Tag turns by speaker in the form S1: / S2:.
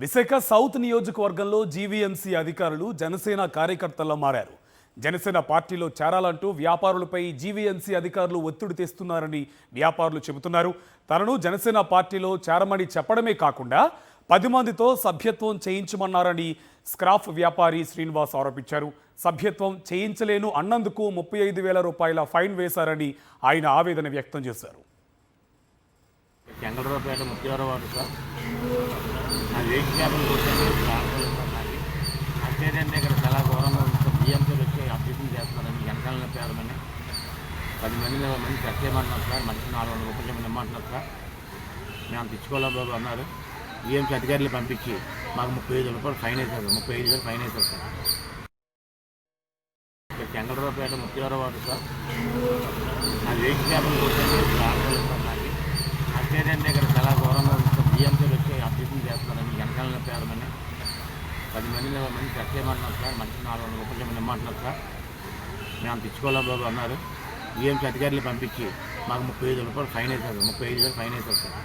S1: Visakha south నియోజకవర్గంలో GVMC అధికారులు జనసేన కార్యకర్తల్లో మారారు. జనసేన పార్టీలో చేరాలంటూ వ్యాపారులపై జీవీఎంసీ అధికారులు ఒత్తిడి తెస్తున్నారని వ్యాపారులు చెబుతున్నారు. తనను జనసేన పార్టీలో చేరమని చెప్పడమే కాకుండా 10 మందితో సభ్యత్వం చేయించమన్నారని స్క్రాప్ వ్యాపారి శ్రీనివాస్ ఆరోపించారు. సభ్యత్వం చేయించలేను అన్నందుకు 35,000 రూపాయల ఫైన్ వేశారని ఆయన ఆవేదన వ్యక్తం చేశారు.
S2: చెంగళరావుపేట ముత్యాల వాడు సార్, నా వెయిట్ క్యాబిన్ కూర్చొని అంతేనండి. ఇక్కడ చాలా ఘోరంగా ఉంటుంది. బియ్యంతో వచ్చి అభ్యర్థన చేస్తున్నారని వెనకాల పేదమని 10 మంది కట్టేయమన్నారు సార్. మనిషి 400 రూపాయలు ఇమ్మంటున్నారు సార్. మేము అంత ఇచ్చుకోలేం బాబు అన్నారు. బియ్యంకి అధికారులు పంపించి మాకు 35,000 రూపాయలు ఫైన్ వేశారు. 35,000 ఫైన్ వేశారు సార్. ఇక్కడ చెంగళరావుపేట ముత్యాల వాడు సార్, నా వెయిట్ క్యాబిన్ కూర్చొని అంతేనండి. ఇక్కడ చాలా ఘోరంగా ఉంటుంది. బియ్యంతో వచ్చి అభ్యర్థన చేస్తున్నారని వెనకాల పేదమని 10 మంది కట్టేయమన్నారు సార్. మనిషి 400 రూపాయలు ఇమ్మంటున్నారు సార్. మేము అంత ఇచ్చుకోలేం బాబు అన్నారు. బియ్యంకి అధికారులు పంపించి మాకు 35,000 రూపాయలు ఫైన్ వేశారు. 35,000 ఫైన్ వేశారు సార్.